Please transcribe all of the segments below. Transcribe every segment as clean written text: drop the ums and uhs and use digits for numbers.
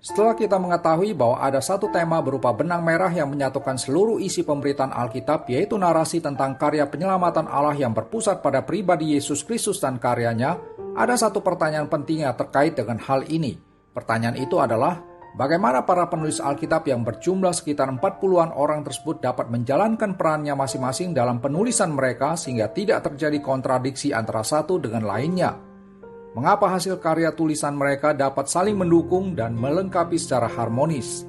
Setelah kita mengetahui bahwa ada satu tema berupa benang merah yang menyatukan seluruh isi pemberitaan Alkitab, yaitu narasi tentang karya penyelamatan Allah yang berpusat pada pribadi Yesus Kristus dan karyanya, ada satu pertanyaan penting yang terkait dengan hal ini. Pertanyaan itu adalah, bagaimana para penulis Alkitab yang berjumlah sekitar 40-an orang tersebut dapat menjalankan perannya masing-masing dalam penulisan mereka sehingga tidak terjadi kontradiksi antara satu dengan lainnya? Mengapa hasil karya tulisan mereka dapat saling mendukung dan melengkapi secara harmonis?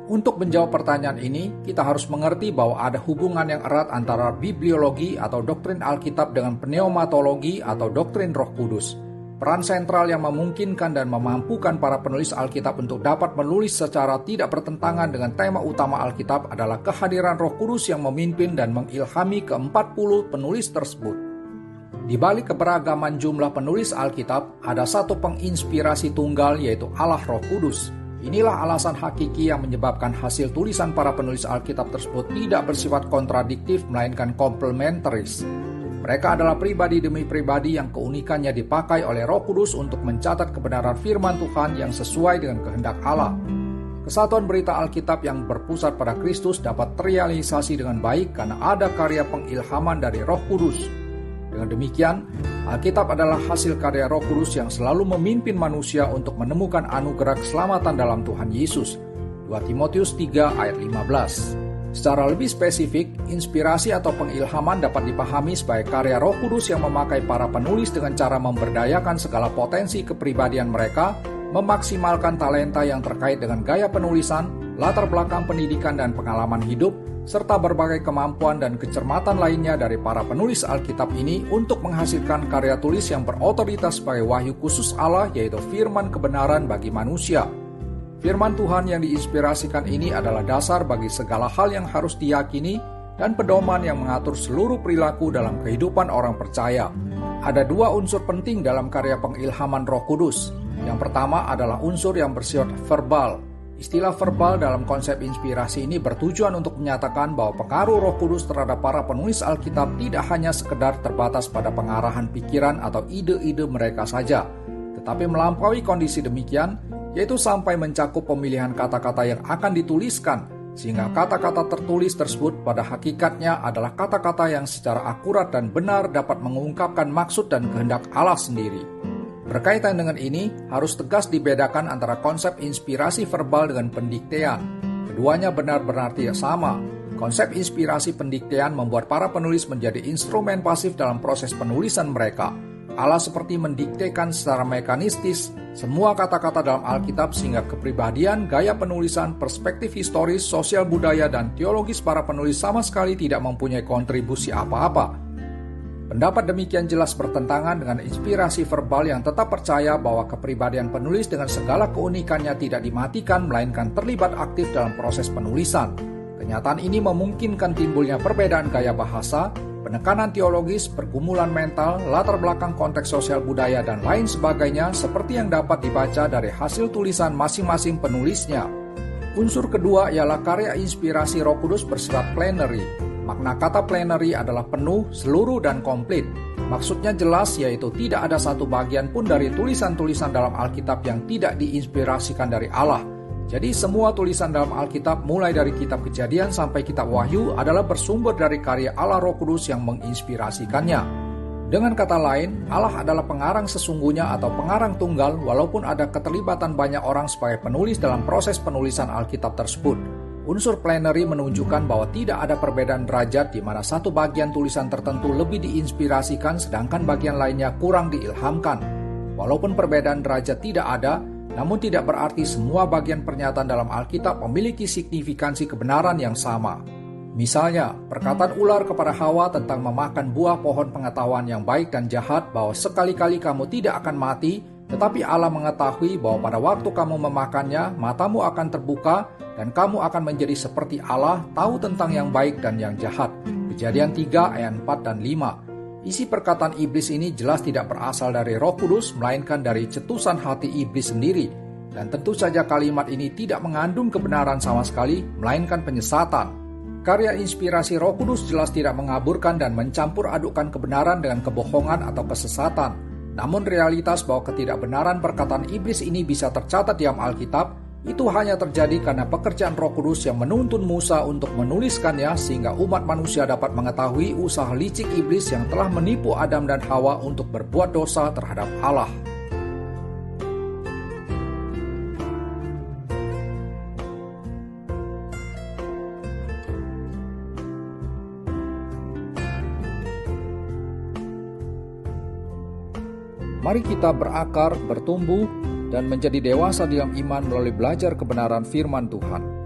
Untuk menjawab pertanyaan ini, kita harus mengerti bahwa ada hubungan yang erat antara bibliologi atau doktrin Alkitab dengan pneumatologi atau doktrin Roh Kudus. Peran sentral yang memungkinkan dan memampukan para penulis Alkitab untuk dapat menulis secara tidak bertentangan dengan tema utama Alkitab adalah kehadiran Roh Kudus yang memimpin dan mengilhami ke-40 penulis tersebut. Di balik keberagaman jumlah penulis Alkitab, ada satu penginspirasi tunggal, yaitu Allah Roh Kudus. Inilah alasan hakiki yang menyebabkan hasil tulisan para penulis Alkitab tersebut tidak bersifat kontradiktif, melainkan komplementaris. Mereka adalah pribadi demi pribadi yang keunikannya dipakai oleh Roh Kudus untuk mencatat kebenaran firman Tuhan yang sesuai dengan kehendak Allah. Kesatuan berita Alkitab yang berpusat pada Kristus dapat terrealisasi dengan baik karena ada karya pengilhaman dari Roh Kudus. Dengan demikian, Alkitab adalah hasil karya Roh Kudus yang selalu memimpin manusia untuk menemukan anugerah keselamatan dalam Tuhan Yesus. 2 Timotius 3 ayat 15. Secara lebih spesifik, inspirasi atau pengilhaman dapat dipahami sebagai karya Roh Kudus yang memakai para penulis dengan cara memberdayakan segala potensi kepribadian mereka, memaksimalkan talenta yang terkait dengan gaya penulisan, latar belakang pendidikan dan pengalaman hidup, serta berbagai kemampuan dan kecermatan lainnya dari para penulis Alkitab ini untuk menghasilkan karya tulis yang berotoritas sebagai wahyu khusus Allah, yaitu firman kebenaran bagi manusia. Firman Tuhan yang diinspirasikan ini adalah dasar bagi segala hal yang harus diyakini dan pedoman yang mengatur seluruh perilaku dalam kehidupan orang percaya. Ada dua unsur penting dalam karya pengilhaman Roh Kudus. Yang pertama adalah unsur yang bersifat verbal. Istilah verbal dalam konsep inspirasi ini bertujuan untuk menyatakan bahwa pengaruh Roh Kudus terhadap para penulis Alkitab tidak hanya sekedar terbatas pada pengarahan pikiran atau ide-ide mereka saja, tetapi melampaui kondisi demikian, yaitu sampai mencakup pemilihan kata-kata yang akan dituliskan, sehingga kata-kata tertulis tersebut pada hakikatnya adalah kata-kata yang secara akurat dan benar dapat mengungkapkan maksud dan kehendak Allah sendiri. Berkaitan dengan ini, harus tegas dibedakan antara konsep inspirasi verbal dengan pendiktean. Keduanya benar-benar tidak sama. Konsep inspirasi pendiktean membuat para penulis menjadi instrumen pasif dalam proses penulisan mereka. Allah seperti mendiktekan secara mekanistis semua kata-kata dalam Alkitab sehingga kepribadian, gaya penulisan, perspektif historis, sosial budaya, dan teologis para penulis sama sekali tidak mempunyai kontribusi apa-apa. Pendapat demikian jelas bertentangan dengan inspirasi verbal yang tetap percaya bahwa kepribadian penulis dengan segala keunikannya tidak dimatikan melainkan terlibat aktif dalam proses penulisan. Kenyataan ini memungkinkan timbulnya perbedaan gaya bahasa, penekanan teologis, pergumulan mental, latar belakang konteks sosial budaya, dan lain sebagainya seperti yang dapat dibaca dari hasil tulisan masing-masing penulisnya. Unsur kedua ialah karya inspirasi Roh Kudus bersifat plenary. Makna kata plenary adalah penuh, seluruh, dan komplit. Maksudnya jelas, yaitu tidak ada satu bagian pun dari tulisan-tulisan dalam Alkitab yang tidak diinspirasikan dari Allah. Jadi semua tulisan dalam Alkitab mulai dari kitab Kejadian sampai kitab Wahyu adalah bersumber dari karya Allah Roh Kudus yang menginspirasikannya. Dengan kata lain, Allah adalah pengarang sesungguhnya atau pengarang tunggal walaupun ada keterlibatan banyak orang sebagai penulis dalam proses penulisan Alkitab tersebut. Unsur plenary menunjukkan bahwa tidak ada perbedaan derajat di mana satu bagian tulisan tertentu lebih diinspirasikan sedangkan bagian lainnya kurang diilhamkan. Walaupun perbedaan derajat tidak ada, namun tidak berarti semua bagian pernyataan dalam Alkitab memiliki signifikansi kebenaran yang sama. Misalnya, perkataan ular kepada Hawa tentang memakan buah pohon pengetahuan yang baik dan jahat bahwa sekali-kali kamu tidak akan mati, tetapi Allah mengetahui bahwa pada waktu kamu memakannya, matamu akan terbuka dan kamu akan menjadi seperti Allah, tahu tentang yang baik dan yang jahat. Kejadian 3 ayat 4 dan 5. Isi perkataan iblis ini jelas tidak berasal dari Roh Kudus, melainkan dari cetusan hati iblis sendiri. Dan tentu saja kalimat ini tidak mengandung kebenaran sama sekali, melainkan penyesatan. Karya inspirasi Roh Kudus jelas tidak mengaburkan dan mencampur adukkan kebenaran dengan kebohongan atau kesesatan. Namun realitas bahwa ketidakbenaran perkataan iblis ini bisa tercatat di dalam Alkitab, Itu hanya terjadi karena pekerjaan Roh Kudus yang menuntun Musa untuk menuliskannya sehingga umat manusia dapat mengetahui usaha licik iblis yang telah menipu Adam dan Hawa untuk berbuat dosa terhadap Allah. Mari kita berakar, bertumbuh, dan menjadi dewasa dalam iman melalui belajar kebenaran firman Tuhan.